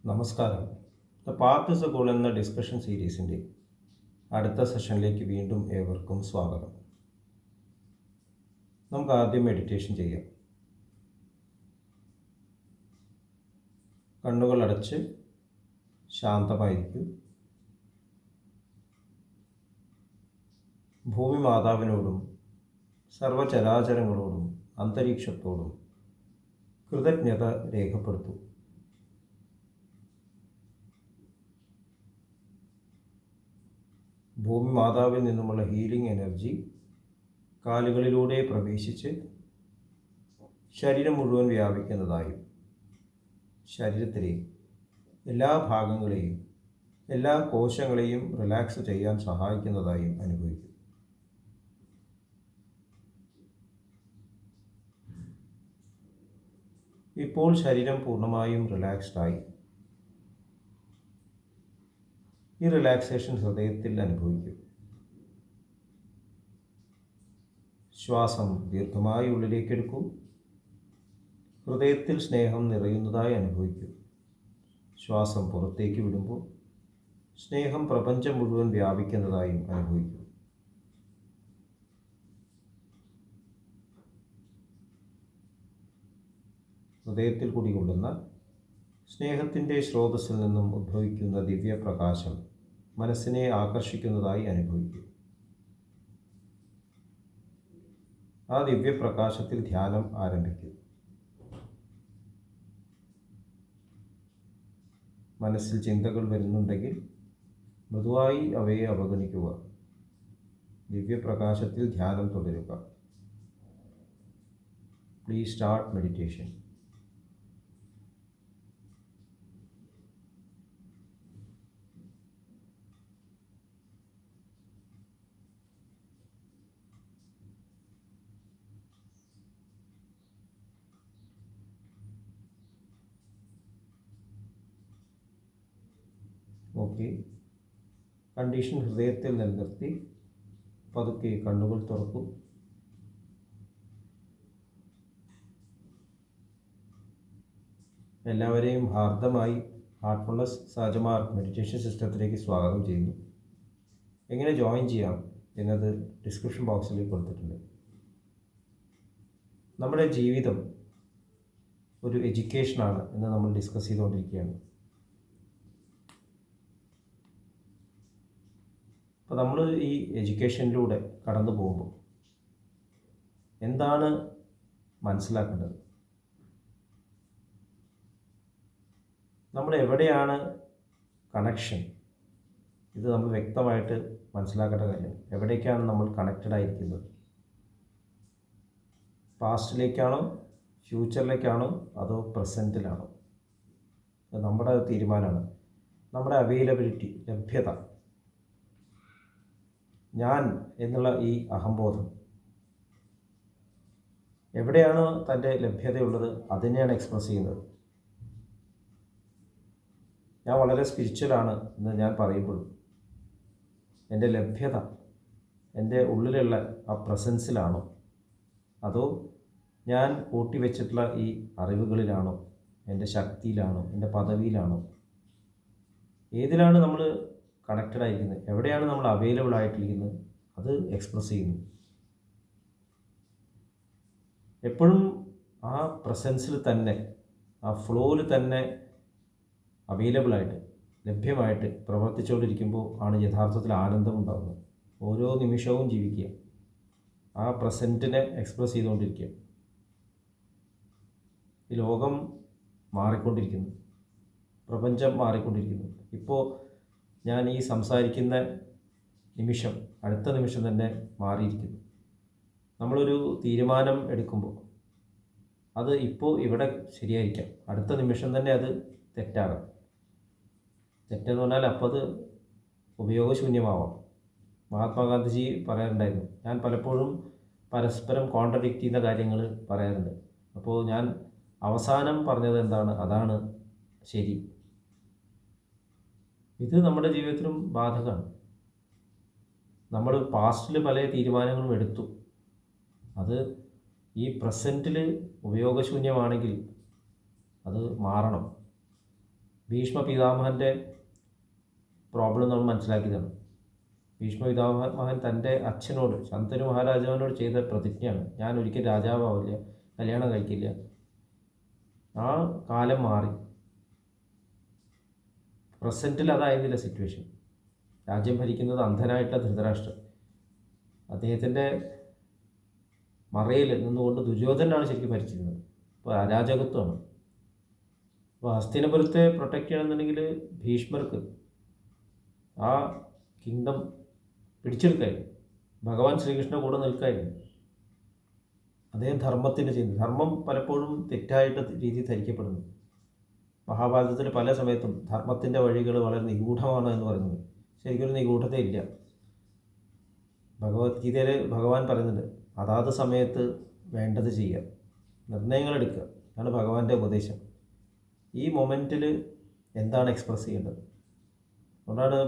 നമസ്കാരം. The path is A goal എന്ന discussion സീരീസിൻ്റെ അടുത്ത സെഷനിലേക്ക് വീണ്ടും ഏവർക്കും സ്വാഗതം. നമുക്ക് ആദ്യം മെഡിറ്റേഷൻ ചെയ്യാം. കണ്ണുകൾ അടച്ച് ശാന്തമായിരിക്കും. ഭൂമി മാതാവിനോടും സർവചരാചരങ്ങളോടും അന്തരീക്ഷത്തോടും കൃതജ്ഞത രേഖപ്പെടുത്തൂ. ഭൂമി മാതാവിൽ നിന്നുമുള്ള ഹീലിംഗ് എനർജി കാലുകളിലൂടെ പ്രവേശിച്ച് ശരീരം മുഴുവൻ വ്യാപിക്കുന്നതായും ശരീരത്തിലെ എല്ലാ ഭാഗങ്ങളെയും എല്ലാ കോശങ്ങളെയും റിലാക്സ് ചെയ്യാൻ സഹായിക്കുന്നതായും അനുഭവിക്കും. ഇപ്പോൾ ശരീരം പൂർണ്ണമായും റിലാക്സ്ഡായി. ഈ റിലാക്സേഷൻ ഹൃദയത്തിൽ അനുഭവിക്കും. ശ്വാസം ദീർഘമായി ഉള്ളിലേക്ക് എടുക്കൂ. ഹൃദയത്തിൽ സ്നേഹം നിറയുന്നതായി അനുഭവിക്കൂ. ശ്വാസം പുറത്തേക്ക് വിടുമ്പോൾ സ്നേഹം പ്രപഞ്ചം മുഴുവൻ വ്യാപിക്കുന്നതായും അനുഭവിക്കൂ. ഹൃദയത്തിൽ കുടികൊള്ളുന്ന സ്നേഹത്തിൻ്റെ സ്രോതസ്സിൽ നിന്നും ഉദ്ഭവിക്കുന്ന ദിവ്യപ്രകാശം മനസ്സിനെ ആകർഷിക്കുന്നതായി അനുഭവിക്കും. ആ ദിവ്യപ്രകാശത്തിൽ ധ്യാനം ആരംഭിക്കും. മനസ്സിൽ ചിന്തകൾ വരുന്നുണ്ടെങ്കിൽ മൃദുവായി അവയെ അവഗണിക്കുക. ദിവ്യപ്രകാശത്തിൽ ധ്യാനം തുടരുക. Please start meditation. Okay, condition ഹൃദയത്തിൽ നിലനിർത്തി പതുക്കെ കണ്ണുകൾ തുറക്കും. എല്ലാവരെയും ഹാർദമായി ഹാർട്ട്ഫുൾനെസ് സഹജമാർ മെഡിറ്റേഷൻ സിസ്റ്റത്തിലേക്ക് സ്വാഗതം ചെയ്യുന്നു. എങ്ങനെ ജോയിൻ ചെയ്യാം എന്നത് ഡിസ്ക്രിപ്ഷൻ ബോക്സിൽ കൊടുത്തിട്ടുണ്ട്. നമ്മുടെ ജീവിതം ഒരു എഡ്യൂക്കേഷനാണ് എന്ന് നമ്മൾ ഡിസ്കസ് ചെയ്തുകൊണ്ടിരിക്കുകയാണ്. അപ്പോൾ നമ്മൾ ഈ എഡ്യൂക്കേഷനിലൂടെ കടന്നു പോകുമ്പോൾ എന്താണ് മനസ്സിലാക്കേണ്ടത്? നമ്മൾ എവിടെയാണ് കണക്ഷൻ? ഇത് നമ്മൾ വ്യക്തമായിട്ട് മനസ്സിലാക്കേണ്ട കാര്യം. എവിടേക്കാണ് നമ്മൾ കണക്റ്റഡ് ആയിരിക്കുന്നത്? പാസ്റ്റിലേക്കാണോ, ഫ്യൂച്ചറിലേക്കാണോ, അതോ പ്രസൻറ്റിലാണോ? അത് നമ്മുടെ തീരുമാനമാണ്. നമ്മുടെ അവൈലബിലിറ്റി, ലഭ്യത, ഞാൻ എന്നുള്ള ഈ അഹംബോധം എവിടെയാണോ തൻ്റെ ലഭ്യതയുള്ളത് അതിനെയാണ് എക്സ്പ്രസ് ചെയ്യുന്നത്. ഞാൻ വളരെ സ്പിരിച്വലാണ് എന്ന് ഞാൻ പറയുമ്പോഴും എൻ്റെ ലഭ്യത എൻ്റെ ഉള്ളിലുള്ള ആ പ്രസൻസിലാണോ, അതോ ഞാൻ കൂട്ടിവെച്ചിട്ടുള്ള ഈ അറിവുകളിലാണോ, എൻ്റെ ശക്തിയിലാണോ, എൻ്റെ പദവിയിലാണോ? ഏതിലാണ് നമ്മൾ കണക്റ്റഡ് ആയിരിക്കുന്നത്? എവിടെയാണ് നമ്മൾ അവൈലബിൾ ആയിട്ടിരിക്കുന്നത്? അത് എക്സ്പ്രസ് ചെയ്യുന്നു. എപ്പോഴും ആ പ്രസൻസിൽ തന്നെ, ആ ഫ്ലോയിൽ തന്നെ അവൈലബിളായിട്ട്, ലഭ്യമായിട്ട് പ്രവർത്തിച്ചുകൊണ്ടിരിക്കുമ്പോൾ ആണ് യഥാർത്ഥത്തിൽ ആനന്ദം ഉണ്ടാകുന്നത്. ഓരോ നിമിഷവും ജീവിക്കുക, ആ പ്രസൻറ്റിനെ എക്സ്പ്രസ് ചെയ്തുകൊണ്ടിരിക്കുക. ഈ ലോകം മാറിക്കൊണ്ടിരിക്കുന്നു, പ്രപഞ്ചം മാറിക്കൊണ്ടിരിക്കുന്നു. ഇപ്പോൾ ഞാൻ ഈ സംസാരിക്കുന്ന നിമിഷം അടുത്ത നിമിഷം തന്നെ മാറിയിരിക്കുന്നു. നമ്മളൊരു തീരുമാനം എടുക്കുമ്പോൾ അത് ഇപ്പോൾ ഇവിടെ ശരിയായിരിക്കാം, അടുത്ത നിമിഷം തന്നെ അത് തെറ്റാകാം. തെറ്റെന്ന് പറഞ്ഞാൽ അപ്പോൾ അത് ഉപയോഗശൂന്യമാവാം. മഹാത്മാഗാന്ധിജി പറയാറുണ്ടായിരുന്നു, ഞാൻ പലപ്പോഴും പരസ്പരം കോൺട്രഡിക്റ്റ് ചെയ്യുന്ന കാര്യങ്ങൾ പറയാറുണ്ട്. അപ്പോൾ ഞാൻ അവസാനം പറഞ്ഞത് എന്താണ്, അതാണ് ശരി. ഇത് നമ്മുടെ ജീവിതത്തിലും ബാധകമാണ്. നമ്മൾ പാസ്റ്റിൽ പല തീരുമാനങ്ങളും എടുത്തു, അത് ഈ പ്രസൻറ്റിൽ ഉപയോഗശൂന്യമാണെങ്കിൽ അത് മാറണം. ഭീഷ്മ പിതാമഹൻ്റെ പ്രോബ്ലം നമ്മൾ മനസ്സിലാക്കിയതാണ്. ഭീഷ്മ പിതാമഹൻ തൻ്റെ അച്ഛനോട്, ശന്തനു മഹാരാജാവിനോട് ചെയ്ത പ്രതിജ്ഞയാണ്, ഞാൻ ഒരിക്കൽ രാജാവില്ല, കല്യാണം കഴിക്കില്ല. ആ കാലം മാറി. പ്രസൻറ്റിൽ അതായിരുന്നില്ല സിറ്റുവേഷൻ. രാജ്യം ഭരിക്കുന്നത് അന്ധനായിട്ടുള്ള ധൃതരാഷ്ട്രൻ. അദ്ദേഹത്തിൻ്റെ മറയിൽ നിന്നുകൊണ്ട് ദുര്യോധനാണ് ശരിക്കും ഭരിച്ചിരുന്നത്. അപ്പോൾ അരാജകത്വമാണ്. അപ്പോൾ ഹസ്തിനപുരത്തെ പ്രൊട്ടക്റ്റ് ചെയ്യണമെന്നുണ്ടെങ്കിൽ ഭീഷ്മർക്ക് ആ കിങ്ഡം പിടിച്ചെടുക്കായിരുന്നു. ഭഗവാൻ ശ്രീകൃഷ്ണ കൂടെ നിൽക്കായിരുന്നു. അദ്ദേഹം ധർമ്മത്തിന് ചെയ്യുന്നു. ധർമ്മം പലപ്പോഴും തെറ്റായിട്ട് രീതി ധരിക്കപ്പെടുന്നു. മഹാഭാരതത്തിൽ പല സമയത്തും ധർമ്മത്തിൻ്റെ വഴികൾ വളരെ നിഗൂഢമാണ് എന്ന് പറയുന്നത്. ശരിക്കൊരു നിഗൂഢതയില്ല. ഭഗവത്ഗീതയിൽ ഭഗവാൻ പറയുന്നുണ്ട്, അതാത് സമയത്ത് വേണ്ടത് ചെയ്യുക, നിർണയങ്ങൾ എടുക്കുക. അതാണ് ഭഗവാന്റെ ഉപദേശം. ഈ മൊമെൻറ്റിൽ എന്താണ് എക്സ്പ്രസ് ചെയ്യേണ്ടത്? അതുകൊണ്ടാണ്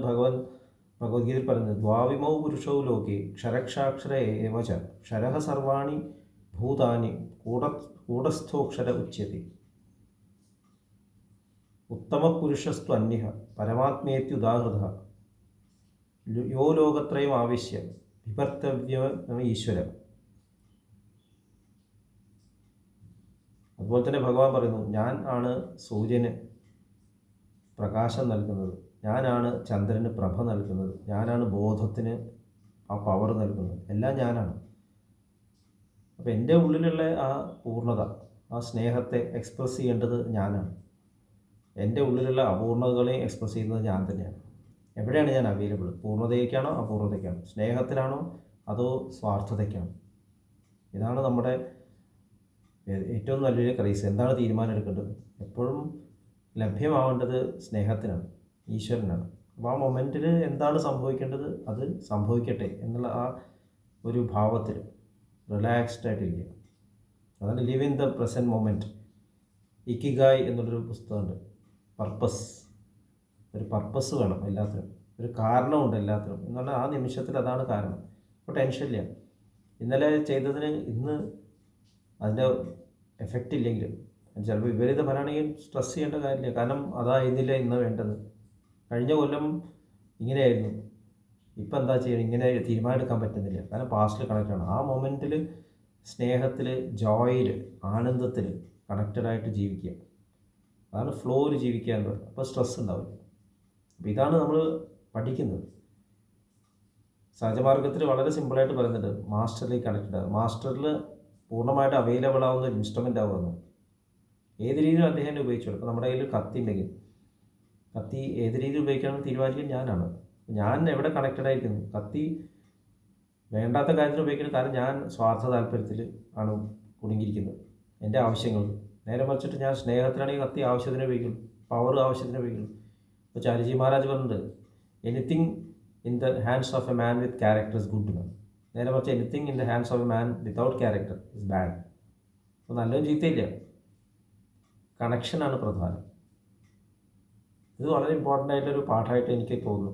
ഭഗവത്ഗീതയിൽ പറയുന്നത്, ദ്വാവിമൗ പുരുഷൗ ലോകേ ക്ഷരക്ഷാക്ഷര ഏവച ക്ഷരഃ സർവാണി ഭൂതാനി കൂടസ്ഥോക്ഷര ഉച്യത്തെ ഉത്തമപുരുഷസ്തു അന്യഃ പരമാത്മേത്യുദാഹൃതഃ യോ ലോകത്രയം ആവശ്യ വിഭർത്തവ്യം ഈശ്വരം. അതുപോലെ തന്നെ ഭഗവാൻ പറയുന്നു, ഞാൻ ആണ് സൂര്യന് പ്രകാശം നൽകുന്നത്, ഞാനാണ് ചന്ദ്രന് പ്രഭ നൽകുന്നത്, ഞാനാണ് ബോധത്തിന് ആ പവർ നൽകുന്നത്, എല്ലാം ഞാനാണ്. അപ്പോൾ എൻ്റെ ഉള്ളിലുള്ള ആ പൂർണ്ണത, ആ സ്നേഹത്തെ എക്സ്പ്രസ് ചെയ്യേണ്ടത് ഞാനാണ്. എൻ്റെ ഉള്ളിലുള്ള അപൂർണതകളെ എക്സ്പ്രസ് ചെയ്യുന്നത് ഞാൻ തന്നെയാണ്. എവിടെയാണ് ഞാൻ അവൈലബിൾ? പൂർണ്ണതയ്ക്കാണോ അപൂർണതയ്ക്കാണോ? സ്നേഹത്തിലാണോ അതോ സ്വാർത്ഥതയ്ക്കാണോ? ഇതാണ് നമ്മുടെ ഏറ്റവും നല്ലൊരു ക്രൈസ്. എന്താണ് തീരുമാനം എടുക്കേണ്ടത്? എപ്പോഴും ലഭ്യമാവേണ്ടത് സ്നേഹത്തിനാണ്, ഈശ്വരനാണ്. അപ്പോൾ ആ മൊമെൻറ്റിൽ എന്താണ് സംഭവിക്കേണ്ടത് അത് സംഭവിക്കട്ടെ എന്നുള്ള ആ ഒരു ഭാവത്തിൽ റിലാക്സ്ഡ് ആയിട്ടിരിക്കുക. അതാണ് live in the present moment. Ikigai എന്നുള്ളൊരു പുസ്തകമുണ്ട്. ഒരു പർപ്പസ് വേണം എല്ലാത്തിനും, ഒരു കാരണമുണ്ട് എല്ലാത്തിനും എന്ന് പറഞ്ഞാൽ ആ നിമിഷത്തിൽ അതാണ് കാരണം. അപ്പോൾ ടെൻഷനില്ല. ഇന്നലെ ചെയ്തതിന് ഇന്ന് അതിൻ്റെ എഫക്റ്റ് ഇല്ലെങ്കിലും ചിലപ്പോൾ വിപരീത ഫലമാണെങ്കിൽ സ്ട്രെസ് ചെയ്യേണ്ട കാര്യമില്ല. കാരണം അതായിരുന്നില്ല ഇന്ന് വേണ്ടത്. കഴിഞ്ഞ കൊല്ലം ഇങ്ങനെയായിരുന്നു, ഇപ്പം എന്താ ചെയ്യണം, ഇങ്ങനെ തീരുമാനം എടുക്കാൻ പറ്റുന്നില്ല. കാരണം പാസ്റ്റിൽ കണക്റ്റാണ്. ആ മൊമെൻറ്റിൽ സ്നേഹത്തിൽ, ജോയിൽ, ആനന്ദത്തിൽ കണക്റ്റഡായിട്ട് ജീവിക്കുക. അതാണ് ഫ്ലോയിൽ ജീവിക്കുക എന്ന് പറയുന്നത്. അപ്പോൾ സ്ട്രെസ് ഉണ്ടാവില്ല. അപ്പോൾ ഇതാണ് നമ്മൾ പഠിക്കുന്നത്. സഹജമാർഗത്തിൽ വളരെ സിമ്പിളായിട്ട് പറയുന്നുണ്ട്, മാസ്റ്ററിലേക്ക് കണക്റ്റഡ് ആകും. മാസ്റ്ററിൽ പൂർണ്ണമായിട്ട് അവൈലബിൾ ആവുന്ന ഒരു ഇൻസ്ട്രുമെൻ്റ് ആവുമെന്ന്. ഏത് രീതിയിലും അദ്ദേഹം ഉപയോഗിച്ചോളൂ. ഇപ്പോൾ നമ്മുടെ കയ്യിൽ കത്തി ഉണ്ടെങ്കിൽ കത്തി ഏത് രീതിയിൽ ഉപയോഗിക്കണമെന്ന് തീരുമാനിക്കുന്നത് ഞാനാണ്. ഞാൻ എവിടെ കണക്റ്റഡ് ആയിരിക്കുന്നു? കത്തി വേണ്ടാത്ത കാര്യത്തിൽ ഉപയോഗിക്കുന്നത്. കാരണം ഞാൻ സ്വാർത്ഥ താല്പര്യത്തിൽ ആണ് കുടുങ്ങിയിരിക്കുന്നത്, എൻ്റെ ആവശ്യങ്ങൾ. നേരെ മറിച്ചിട്ട് ഞാൻ സ്നേഹത്തിലാണെങ്കിൽ കത്തി ആവശ്യത്തിന് ഉപയോഗിക്കുന്നു, പവർ ആവശ്യത്തിന് ഉപയോഗിക്കുന്നു. ഇപ്പോൾ ചാരിജി മഹാരാജ് പറഞ്ഞിട്ടുണ്ട്, anything in the hands of a man with character is good എന്നാണ്. നേരെ മറിച്ച് anything in the hands of a man without character is bad. അപ്പോൾ നല്ലതും ചീത്തയില്ല, കണക്ഷനാണ് പ്രധാനം. ഇത് വളരെ ഇമ്പോർട്ടൻ്റ് ആയിട്ടൊരു പാഠമായിട്ട് എനിക്ക് തോന്നുന്നു.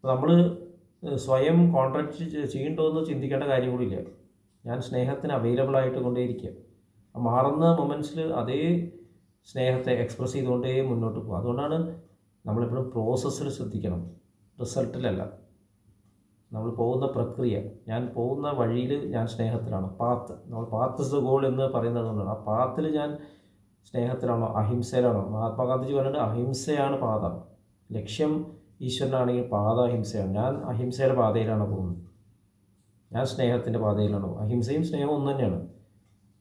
അപ്പോൾ നമ്മൾ സ്വയം കോൺട്രാക്ട് ചെയ്യണ്ടോ എന്ന് ചിന്തിക്കേണ്ട കാര്യം കൂടിയില്ല. ഞാൻ സ്നേഹത്തിന് അവൈലബിൾ ആയിട്ട് കൊണ്ടേയിരിക്കുക. മാറുന്ന മൊമെൻറ്റ്സിൽ അതേ സ്നേഹത്തെ എക്സ്പ്രസ് ചെയ്തുകൊണ്ടേ മുന്നോട്ട് പോകും. അതുകൊണ്ടാണ് നമ്മളെപ്പോഴും പ്രോസസ്സിൽ ശ്രദ്ധിക്കണം, റിസൾട്ടിലല്ല. നമ്മൾ പോകുന്ന പ്രക്രിയ, ഞാൻ പോകുന്ന വഴിയിൽ ഞാൻ സ്നേഹത്തിലാണോ? നമ്മൾ പാത്ത് ഇസ് ദ ഗോൾ എന്ന് പറയുന്നത് കൊണ്ടാണ്. ആ പാത്തിൽ ഞാൻ സ്നേഹത്തിലാണോ, അഹിംസയിലാണോ? മഹാത്മാഗാന്ധിജി പറഞ്ഞിട്ട് അഹിംസയാണ് പാത. ലക്ഷ്യം ഈശ്വരനാണെങ്കിൽ പാത അഹിംസയാണ്. ഞാൻ അഹിംസയുടെ പാതയിലാണ് പോകുന്നത്, ഞാൻ സ്നേഹത്തിൻ്റെ പാതയിലാണോ? അഹിംസയും സ്നേഹവും ഒന്ന് തന്നെയാണ്.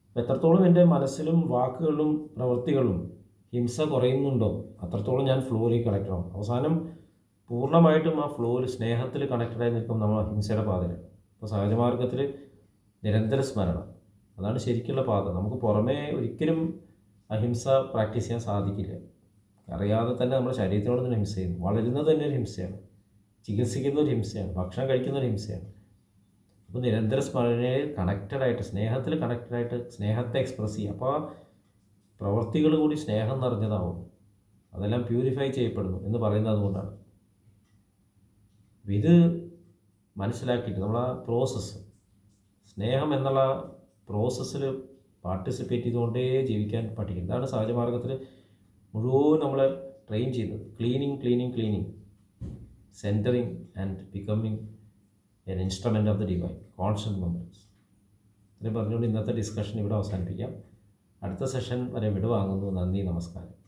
അപ്പോൾ എത്രത്തോളം എൻ്റെ മനസ്സിലും വാക്കുകളിലും പ്രവൃത്തികളിലും ഹിംസ കുറയുന്നുണ്ടോ അത്രത്തോളം ഞാൻ ഫ്ലോയിലേക്ക് കണക്റ്റ് ആവും. അവസാനം പൂർണ്ണമായിട്ടും ആ ഫ്ലോയിൽ സ്നേഹത്തിൽ കണക്റ്റഡായി നിൽക്കും നമ്മൾ അഹിംസയുടെ പാതയിൽ. അപ്പോൾ സഹജമാർഗത്തിൽ നിരന്തര സ്മരണം, അതാണ് ശരിക്കുള്ള പാത. നമുക്ക് പുറമേ ഒരിക്കലും അഹിംസ പ്രാക്ടീസ് ചെയ്യാൻ സാധിക്കില്ല. അറിയാതെ തന്നെ നമ്മുടെ ശരീരത്തിനോട് തന്നെ ഹിംസ ചെയ്യുന്നു. വളരുന്നത് തന്നെ ഒരു ഹിംസയാണ്, ചികിത്സിക്കുന്ന ഒരു ഹിംസയാണ്, ഭക്ഷണം കഴിക്കുന്ന ഒരു ഹിംസയാണ്. അപ്പോൾ നിരന്തര സ്മരണയിൽ കണക്റ്റഡായിട്ട്, സ്നേഹത്തിൽ കണക്റ്റഡായിട്ട് സ്നേഹത്തെ എക്സ്പ്രസ് ചെയ്യുക. അപ്പോൾ ആ പ്രവൃത്തികൾ കൂടി സ്നേഹം നിറഞ്ഞതാവും, അതെല്ലാം പ്യൂരിഫൈ ചെയ്യപ്പെടുന്നു എന്ന് പറയുന്നത് അതുകൊണ്ടാണ്. ഇത് മനസ്സിലാക്കിയിട്ട് നമ്മൾ ആ പ്രോസസ്സ്, സ്നേഹം എന്നുള്ള പ്രോസസ്സിൽ പാർട്ടിസിപ്പേറ്റ് ചെയ്തുകൊണ്ടേ ജീവിക്കാൻ പഠിക്കും. ഇതാണ് സഹജമാർഗത്തിൽ മുഴുവൻ നമ്മളെ ട്രെയിൻ ചെയ്യുന്നത്. Cleaning, centring and becoming N instrument of the divine, constant moments. ഇത്രയും പറഞ്ഞുകൊണ്ട് ഇന്നത്തെ ഡിസ്കഷൻ ഇവിടെ അവസാനിപ്പിക്കാം. അടുത്ത സെഷൻ വരെ വിടുവാങ്ങുന്നു. നന്ദി, നമസ്കാരം.